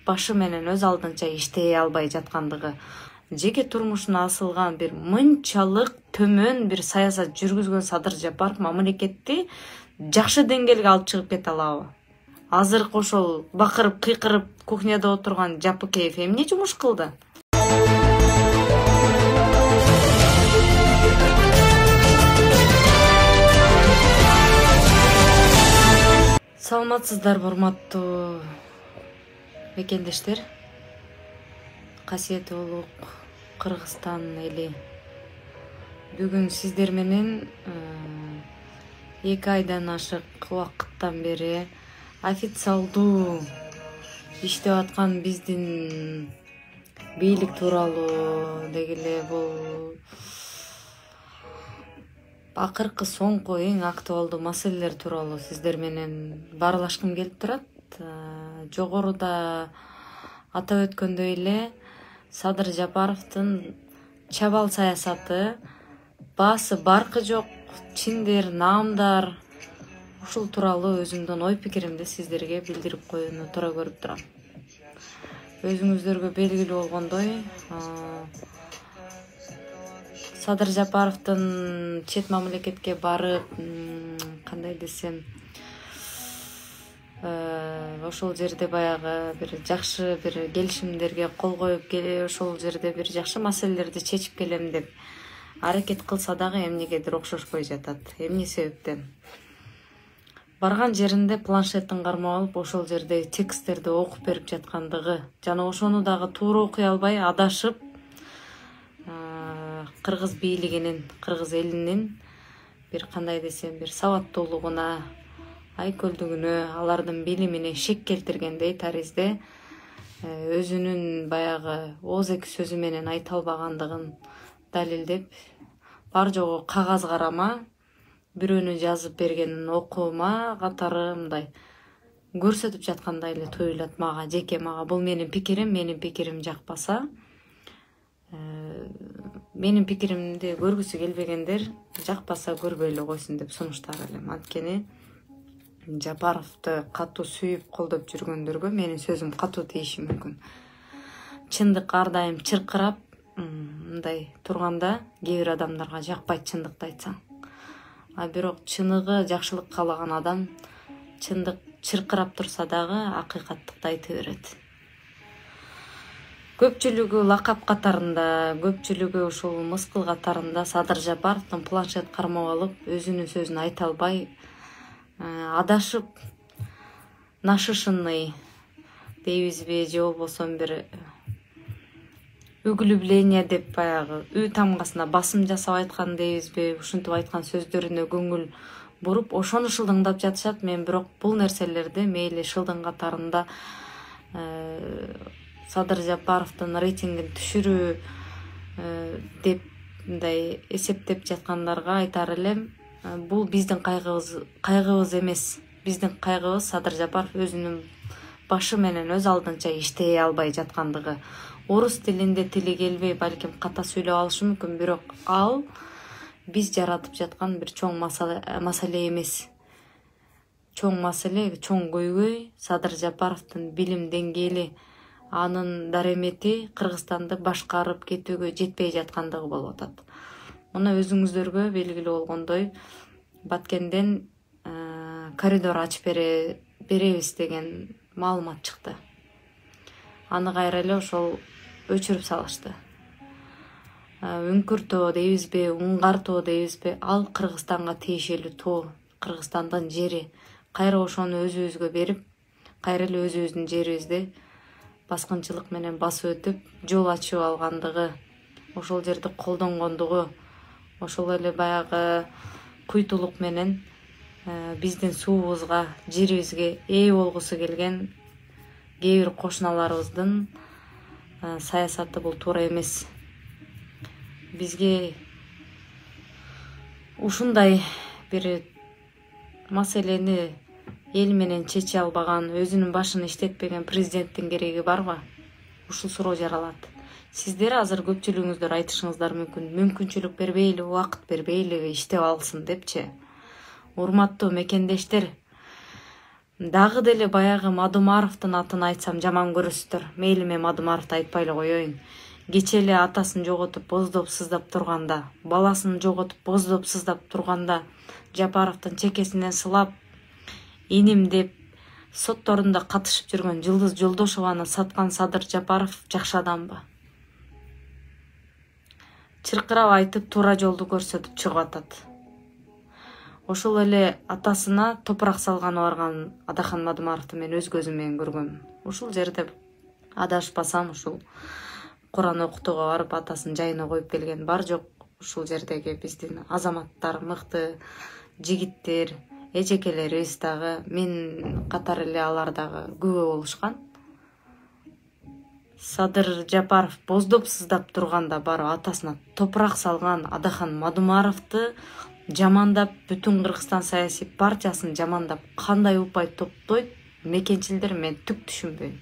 башы менен өз алдынча иштей албай жаткандыгы, жеке турмушуна асылган бир мынчалык төмөн бир саясат жүргүзгөн Садыр Жапаров мамлекетти жакшы деңгээлге алып чыгып кете алабы? Азыркы ошол бакырып кыйкырып кухняда отурган Жапыкеев эмне жумуш кылды? Саламатсыздарбы, урматтуу мекендештер, касиеттүү улук Кыргызстан эли. Бүгүн сиздер менен 2 айдан ашык убакыттан бери официалдуу иштеп аткан биздин бийлик тууралуу дегеле бул акыркы соңку эң актуалдуу маселелер тууралуу сиздер менен баарлашкым келип турат. Жогоруда атап өткөндөй эле Садыр Жапаровдун чабал саясаты, баасы баркы жок чиндер, наамдар, ушул тууралуу өзүмдүн ой пикиримди сиздерге билдирип коюуну туура көрүп турам. Өзүңүздөргө белгилүү болгондой, Садыр Жапаровдун чет мамлекетке барып, кандай десем, ошол жерде баягы бир жакшы бир келишимдерге кол коюп, ошол жерде бир жакшы маселелерди чечип келем деп аракет кылса дагы эмнегедир окшошпой жатат. Эмне себептен? Барган жеринде планшеттин кармап алып, ошол жерде тексттерди окуп берип жаткандыгы жана ошону дагы туура окуй албай адашып, кыргыз бийлигинин, кыргыз элинин бир кандай десем, бир сабаттуулугуна, айкөлдүгүнө, алардын билимине шек келтиргендей таризде өзүнүн баягы ооз-эки сөзү менен айта албагандыгын далилдеп, бар жогу кагаз карама, бирөөнүн жазып бергенин окума катары мындай көрсөтүп жаткандай эле туюлат мага, жеке мага. Бул менин пикирим жакпаса, менин пикиримди көргүсү келбегендер жакпаса көрбөй эле койсун деп сунуштар элем. Анткени Жапаровду катуу сүйүп колдоп жүргөндөргө менин сөзүм катуу тийиши мүмкүн. Чындык ар дайым чыркырап мындай турганда кээ бир адамдарга жакпайт чындыкты айтсаң. А бирок чыныгы жакшылык каалаган адам чындык чыркырап турса дагы акыйкаттыкты айта берет. Көпчүлүгү лакап катарында, көпчүлүгү ушул мыскыл катарында Садыр Жапаровдун планшет кармап алып, өзүнүн сөзүн айта албай, адашып, нашишынный дейбизби, же болбосо бир углубление деп баягы үй тамгасына басым жасап айткан дейбизби, ушинтип айткан сөздөрүнө көңүл буруп, ошону шылдыңдап жатышат. Мен бирок бул нерселерди мейли шылдың катарында Садыр Жапаровдун рейтингин түшүрүү деп мындай эсептеп жаткандарга айтар элем, бул биздин кайгыбыз эмес. Биздин кайгыбыз Садыр Жапаров өзүнүн башы менен өз алдынча иштей албай жаткандыгы. Орус тилинде тили келбей, балким ката сүйлөп алышы мүмкүн, бирок ал биз жаратып жаткан бир чоң маселе эмес. Чоң маселе, чоң көйгөй Садыр Жапаровдун билим деңгээли, анын даремети Кыргызстанды башкарып кетүүгө жетпей жаткандыгы болуп атат. Муну өзүңүздөргө белгилүү болгондой, Баткенден коридор ачып беребиз деген маалымат чыкты. Аны кайра эле ошол өчүрүп салышты. Үңкүр тоо дейбизби, Уңгар тоо дейбизби, ал Кыргызстанга тиешелүү тоо, Кыргызстандын жери. Кайра ошону өзүбүзгө берип, кайра эле өзүбүздүн жерибизди баскынчылык менен басып өтүп, жол ачып алгандыгы, ошол жерди колдонгондугу, ошол эле баягы куйтулук менен биздин суубузга, жерибизге ээ болгусу келген кээ бир кошуналарыбыздын саясаты бул туура эмес. Бизге ушундай бир маселени эл менен чече албаган, өзүнүн башын иштетпеген президенттин кереги барбы? Ушул суроо жаралат. Сиздер азыр көпчүлүгүңүздөр айтышыңыздар мүмкүн, мүмкүнчүлүк бербейли, убакыт бербейли иштеп алсын депчи. Урматтуу мекендештер, Дагы деле баягы Мадумаровдун атын айтсам жаман көрөсүздөр. Мейли мен Мадумаровду айтпай эле коеюн. Кече эле атасын жоготуп боздоп сыздап турганда, баласын жоготуп боздоп сыздап турганда, Жапаровдун чекесинен сылап, иним деп сотторунда катышып жүргөн Жылдыз Жолдошованы саткан Садыр Жапаров жакшы адамбы? Чыркырап айтып туура жолду көрсөтүп чыгып атат. Ошол эле атасына топурак салганы барган Адахан Мадумаровду мен өз көзүм менен көргөм. Ушул жерде адашпасам, ушул Куран окутууга барып атасын жайына коюп келген бар жок. Ушул жердеги биздин азаматтар, мыкты жигиттер, эжекелерибиз дагы, мен катары эле алар дагы күбө болушкан. Садыр Жапаров боздоп сыздап турганда барып атасына топурак салган Адахан Мадумаровду жамандап, бүтүн Кыргызстан саясий партиясын жамандап кандай упай топтойт мекенчилдер мен түк түшүнбөйм.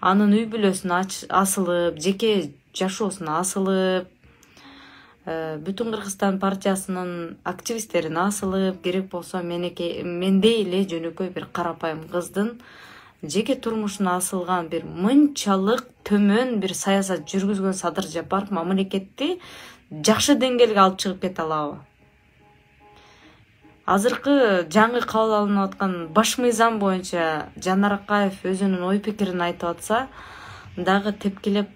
Анын үй бүлөсүнө асылып, жеке жашоосуна асылып, бүтүн Кыргызстан партиясынын активисттерине асылып, керек болсо мендей эле жөнөкөй бир карапайым кыздын жеке турмушуна асылган бир мынчалык төмөн бир саясат жүргүзгөн Садыр Жапаров мамлекетти жакшы деңгээлге алып чыгып кете алабы? Азыркы жаңы кабыл алынып аткан баш мыйзам боюнча Жанар Акаев өзүнүн ой пикирин айтып атса, дагы тепкилеп,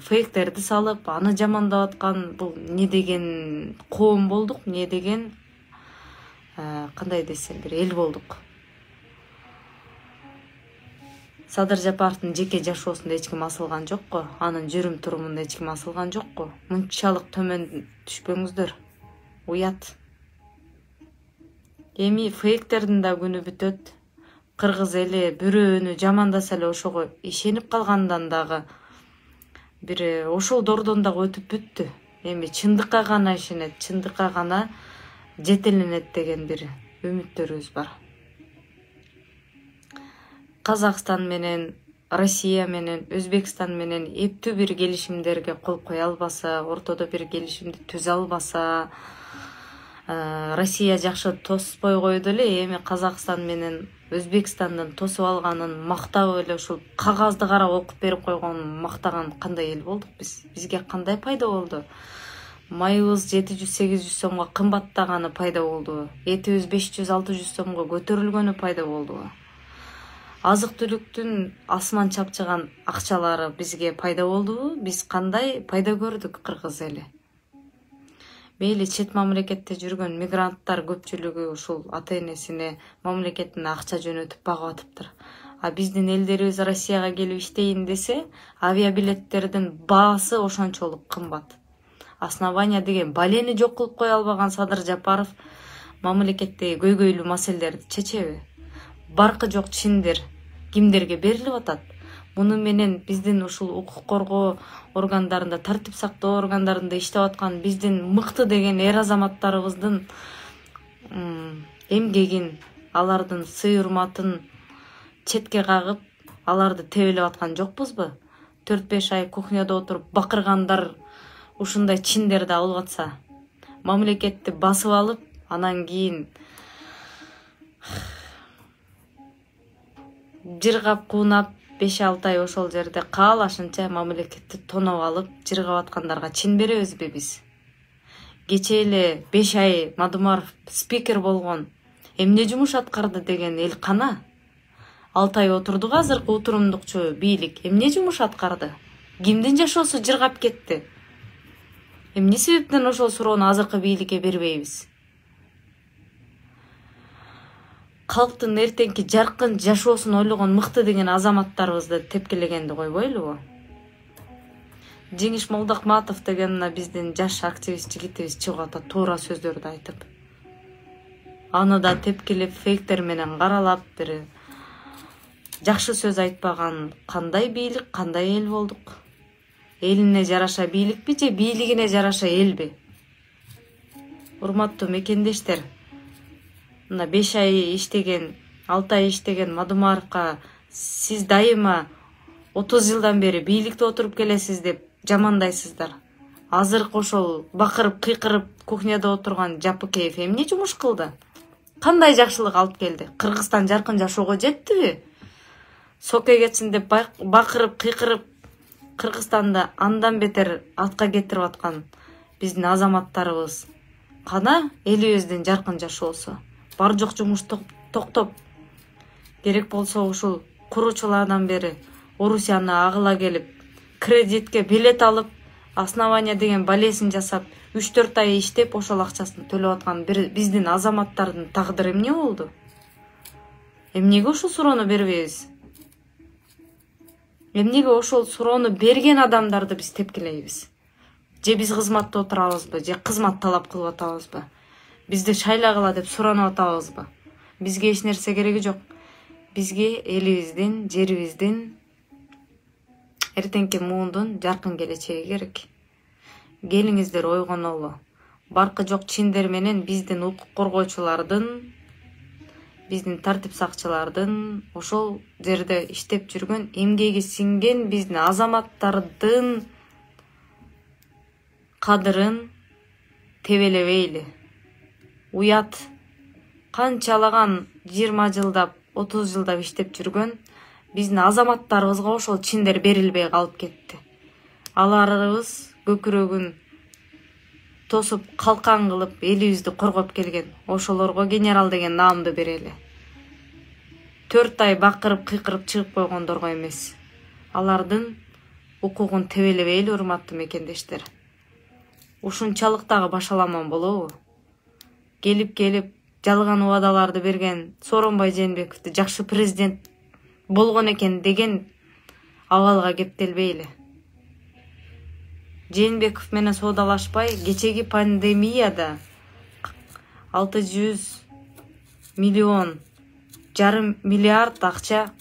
фейктерди салып, аны жамандап аткан бул не деген коом болдук, не деген кандай десем бир эл болдук. Садыр Жапаровдун жеке жашоосунда эч ким асылган жокко, анын жүрүм турумунда эч ким асылган жокко. Мынчалык төмөн түшпөңүздөр. Уят. Эми фейктердин да күнү бүтөт. Кыргыз эли бирөөнү жамандаса эле ошого ишенип калгандан дагы бир ошол дордон дагы өтүп бүттү. Эми чындыкка гана ишенет, чындыкка гана жетеленет деген бир үмүттөрүбүз бар. Казакстан менен, Россия менен, Өзбекстан менен эптүү бир келишимдерге кол кое албаса, ортодо бир келишимди түзө албаса, Россия жакшы тоспой койду эле, эми Казакстан менен Өзбекстандын тосуп алганын мактап эле ушул кагазды карап окуп берип койгонун мактаган кандай эл болдук биз? Бизге кандай пайда болду? Майыбыз 700-800 сомго кымбаттаганы пайда болду. Этибиз 500-600 сомго көтөрүлгөнү пайда болду. Азык-түлүктүн асман чапчыган акчалары бизге пайда болдубу? Биз кандай пайда көрдүк кыргыз эли? Мейли чет мамлекетте жүргөн мигранттар көпчүлүгү ушул ата-энесине мамлекетине акча жөнөтүп багып атыптыр. А биздин элдерибиз Россияга келип иштейин десе, авиабилеттердин баасы ошончолук кымбат. Основания деген балени жок кылып кое албаган Садыр Жапаров мамлекеттеги көйгөйлүү маселелерди чечеби? Баркы жок чиндер кимдерге берилип атат? Муну менен биздин ушул укук коргоо органдарында, тартип сактоо органдарында иштеп аткан биздин мыкты деген эр азаматтарыбыздын эмгегин, алардын сый-урматын четке кагып, аларды тебелеп аткан жокпузбу? 4-5 ай кухняда отуруп бакыргандар ушундай чиндерди алып атса, мамлекетти басып алып, анан кийин жыргап куунап 5-6 ай ошол жерде каалашынча мамлекетти тоноп алып жыргап аткандарга чин беребизби биз? Кече эле 5 ай Мадумаров спикер болгон, эмне жумуш аткарды деген эл кана? 6 ай отурдук азыркы утурумдукчу бийлик эмне жумуш аткарды? Кимдин жашоосу жыргап кетти? Эмне себептен ошол суроону азыркы бийликке бербейбиз? Калктын эртеңки жаркын жашоосун ойлогон мыкты деген азаматтарыбызды тепкилегенди койбойлубу? Жеңиш Молдокматов деген мына биздин жаш активист жигитибиз чыгып атат туура сөздөрдү айтып. Аны да тепкилеп, фейктер менен каралап, бир жакшы сөз айтпаган кандай бийлик, кандай эл болдук? Элине жараша бийликпи же бийлигине жараша элби? Урматтуу мекендештер, мына 5 ай иштеген, 6 ай иштеген Мадумаровка сиз дайыма 30 жылдан бери бийликте отуруп келесиз деп жамандайсыздар. Азыркы ошол бакырып, кыйкырып кухняда отурган Жапыкеев эмне жумуш кылды? кандай жакшылык алып келди? Кыргызстан жаркын жашоого жеттиби? Соке кетсин деп бакырып кыйкырып Кыргызстанда андан бетер атка кетирип аткан биздин азаматтарыбыз кана элибиздин жаркын жашоосу. Бар жок жумуш токтоп, керек болсо ушул куруучулардан бери Орусияны агыла келип, кредитке билет алып, основание деген балесин жасап, 3-4 ай иштеп, ошол акчасын төлөп аткан биздин азаматтардын тагдыры эмне болду? Эмнеге ошол суроону бербейбиз? Эмнеге ошол суроону берген адамдарды биз тепкилейбиз? Же биз кызматта отурабызбы, же кызмат талап кылып атабызбы? Бизди шайлагыла деп суранып атабызбы? Бизге эч нерсе кереги жок. Бизге элибиздин, жерибиздин, эртеңки муундун жаркын келечеги керек. Келиңиздер ойгонолу. Баркы жок чиндер менен биздин укук коргоочулардын, биздин тартип сакчылардын ошол жерде иштеп жүргөн, эмгеги сиңген биздин азаматтардын кадырын тебелебейли. Уят канчалаган 20 жылдап, 30 жылдап иштеп жүргөн биздин азаматтарыбызга ошол чиндер берилбей калып кетти. Аларыбыз көкүрөгүн тосуп, калкан кылып, элибизди коргоп келген. Ошолорго генерал деген наамды берели. 4 ай бакырып, кыйкырып чыгып койгондорго эмес. Алардын укугун тебелебейли, урматтуу мекендештер. Ушунчалык дагы башаламан болобу? Келип жалган убадаларды берген Сооронбай Жээнбековду жакшы президент болгон экен деген абалга кептелбейли. Жээнбеков менен соодалашпай, кечеги пандемияда 600 миллион жарым миллиард акча